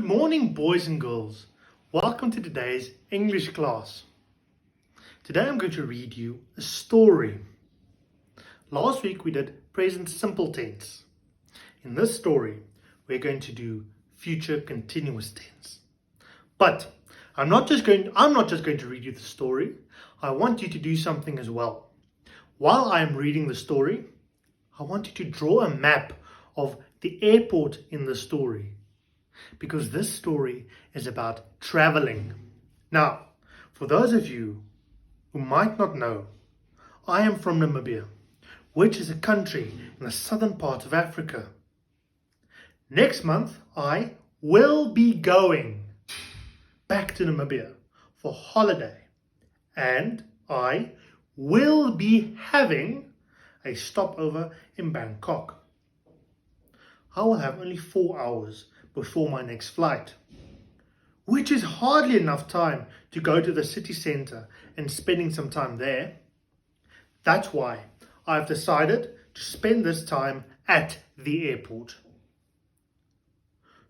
Good morning, boys and girls. Welcome to today's English class. Today I'm going to read you a story. Last week we did present simple tense. In this story, we're going to do future continuous tense. But I'm not just going to read you the story. I want you to do something as well. While I am reading the story, I want you to draw a map of the airport in the story, because this story is about traveling. Now, for those of you who might not know, I am from Namibia, which is a country in the southern part of Africa. Next month, I will be going back to Namibia for holiday, and I will be having a stopover in Bangkok. I will have only 4 hours before my next flight, which is hardly enough time to go to the city center and spending some time there. That's why I've decided to spend this time at the airport.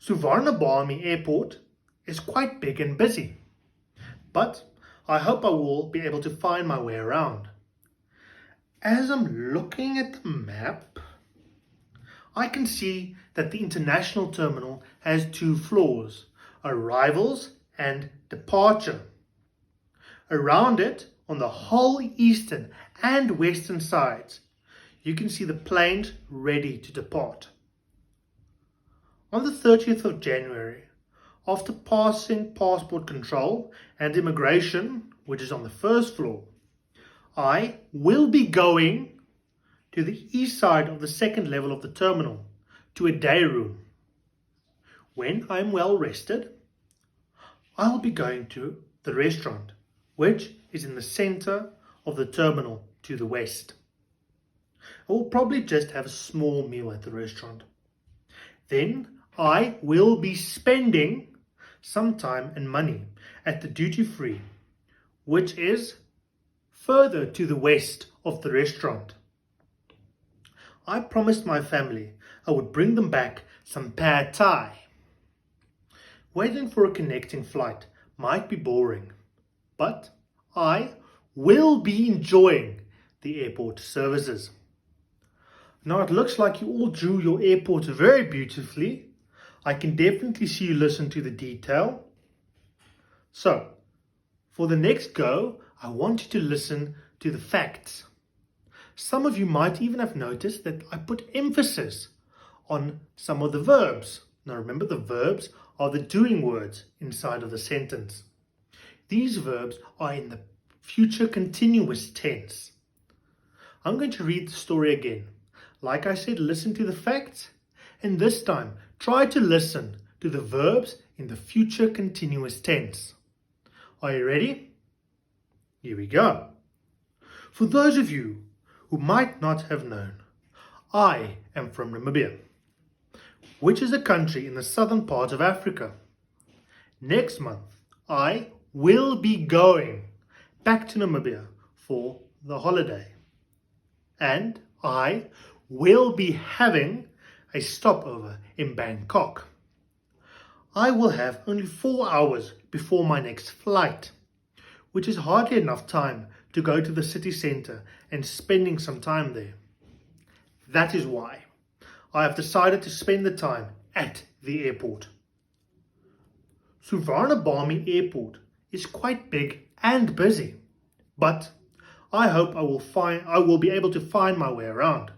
Suvarnabhumi Airport is quite big and busy, but I hope I will be able to find my way around. As I'm looking at the map, I can see that the international terminal has 2 floors, arrivals and departure. Around it, on the whole eastern and western sides, you can see the planes ready to depart. On the 30th of January, after passing passport control and immigration, which is on the first floor, I will be going to the east side of the second level of the terminal, to a day room. When I'm well rested, I'll be going to the restaurant, which is in the center of the terminal to the west. I will probably just have a small meal at the restaurant. Then I will be spending some time and money at the duty-free, which is further to the west of the restaurant. I promised my family I would bring them back some pad thai. Waiting for a connecting flight might be boring, but I will be enjoying the airport services. Now it looks like you all drew your airport very beautifully. I can definitely see you listen to the detail. So, for the next go, I want you to listen to the facts. Some of you might even have noticed that I put emphasis on some of the verbs. Now remember, the verbs are the doing words inside of the sentence. These verbs are in the future continuous tense. I'm going to read the story again. Like I said, listen to the facts, and this time try to listen to the verbs in the future continuous tense. Are you ready? Here we go. For those of you who might not have known, I am from Namibia, which is a country in the southern part of Africa. Next month, I will be going back to Namibia for the holiday, and I will be having a stopover in Bangkok. I will have only 4 hours before my next flight, which is hardly enough time to go to the city center and spending some time there. That is why I have decided to spend the time at the airport. Suvarnabhumi Airport is quite big and busy, but I hope I will be able to find my way around.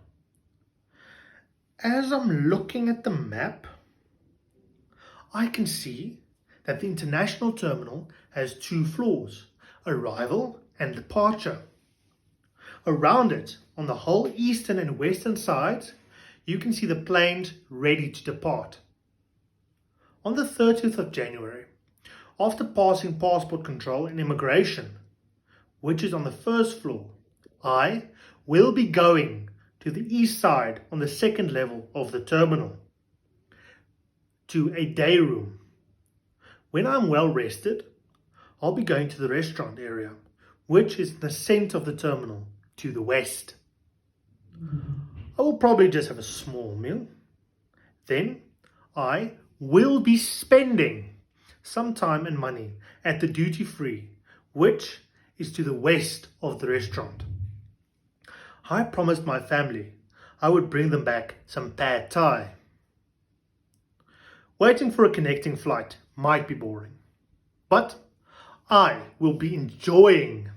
As I'm looking at the map, I can see that the international terminal has 2 floors, arrival and departure. Around it, on the whole eastern and western sides, you can see the planes ready to depart. On the 30th of January, after passing passport control and immigration, which is on the first floor, I will be going to the east side on the second level of the terminal, to a day room. When I'm well rested, I'll be going to the restaurant area, which is the center of the terminal to the west. I will probably just have a small meal. Then I will be spending some time and money at the duty free, which is to the west of the restaurant. I promised my family I would bring them back some pad thai. Waiting for a connecting flight might be boring, but I will be enjoying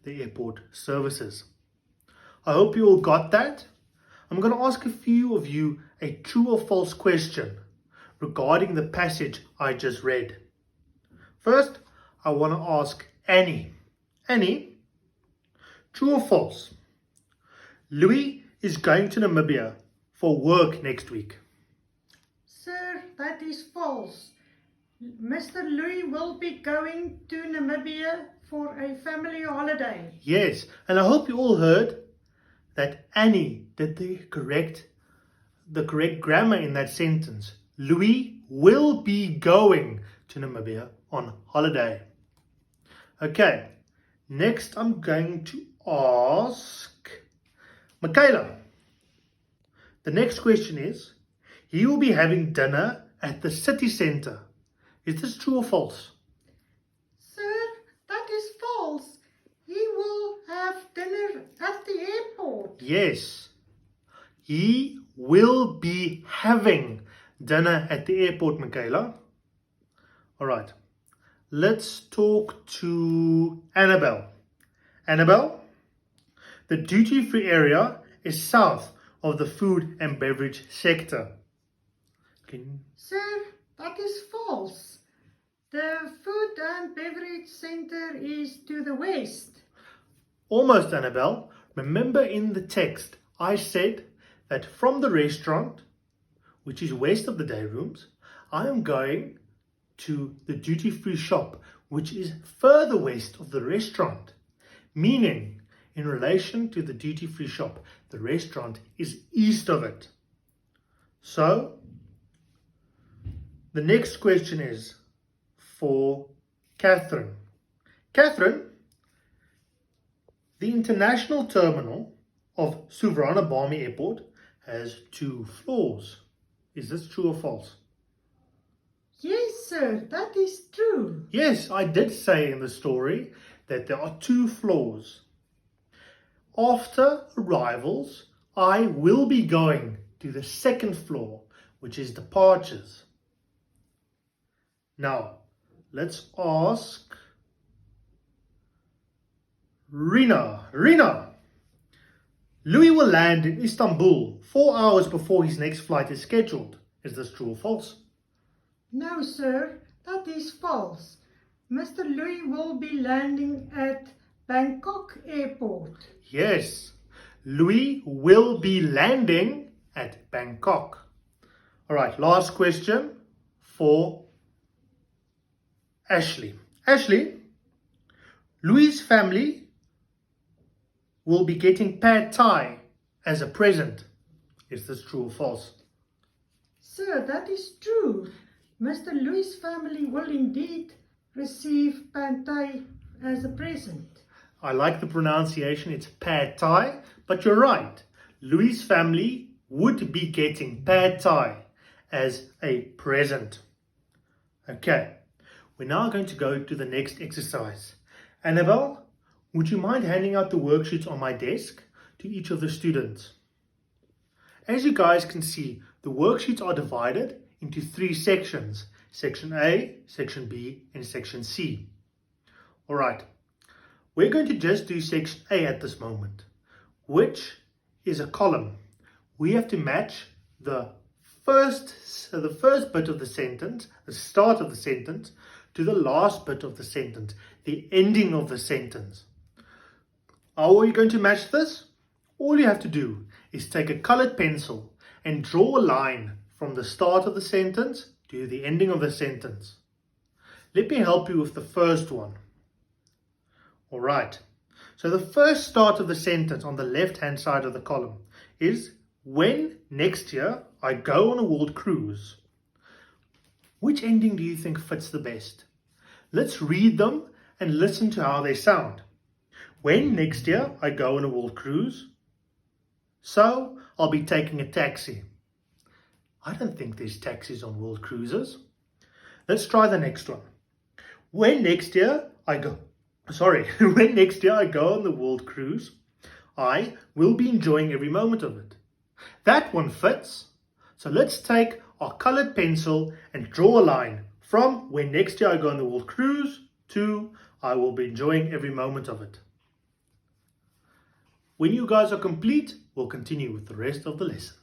the airport services. I hope you all got that. I'm going to ask a few of you a true or false question regarding the passage I just read. First, I want to ask Annie. Annie, true or false? Louis is going to Namibia for work next week. Sir, that is false. Mr. Louis will be going to Namibia for a family holiday. Yes, and I hope you all heard that Annie did the correct grammar in that sentence. Louis will be going to Namibia on holiday. Okay, next I'm going to ask Michaela. The next question is, he will be having dinner at the city centre. Is this true or false? Sir, that is false. He will have dinner at the airport. Yes, he will be having dinner at the airport, Michaela. All right, let's talk to Annabelle. Annabelle, the duty-free area is south of the food and beverage sector. Sir, that is false. The food and beverage center is to the west. Almost, Annabelle. Remember in the text, I said that from the restaurant, which is west of the day rooms, I am going to the duty-free shop, which is further west of the restaurant. Meaning, in relation to the duty-free shop, the restaurant is east of it. So, the next question is for Catherine. Catherine, the international terminal of Suvarnabhumi Airport has 2 floors. Is this true or false? Yes, sir, that is true. Yes, I did say in the story that there are 2 floors. After arrivals, I will be going to the 2nd floor, which is departures. Now, let's ask Rina. Rina, Louis will land in Istanbul 4 hours before his next flight is scheduled. Is this true or false? No, sir, that is false. Mr. Louis will be landing at Bangkok Airport. Yes, Louis will be landing at Bangkok. All right, last question for Ashley. Ashley, Louis' family will be getting pad thai as a present. Is this true or false? Sir, that is true. Mr. Louis' family will indeed receive pad thai as a present. I like the pronunciation, it's pad thai, but you're right. Louis' family would be getting pad thai as a present. Okay, we're now going to go to the next exercise. Annabelle, would you mind handing out the worksheets on my desk to each of the students? As you guys can see, the worksheets are divided into 3 sections. Section A, Section B, and Section C. All right, we're going to just do Section A at this moment, which is a column. We have to match the first bit of the sentence, the start of the sentence, to the last bit of the sentence, the ending of the sentence. How are you going to match this? All you have to do is take a colored pencil and draw a line from the start of the sentence to the ending of the sentence. Let me help you with the first one. All right. So the first start of the sentence on the left-hand side of the column is, when next year I go on a world cruise. Which ending do you think fits the best? Let's read them and listen to how they sound. When next year I go on a world cruise. So I'll be taking a taxi. I don't think there's taxis on world cruises. Let's try the next one. When next year I go on the world cruise, I will be enjoying every moment of it. That one fits. So let's take our colored pencil and draw a line from when next year I go on the world cruise to I will be enjoying every moment of it. When you guys are complete, we'll continue with the rest of the lesson.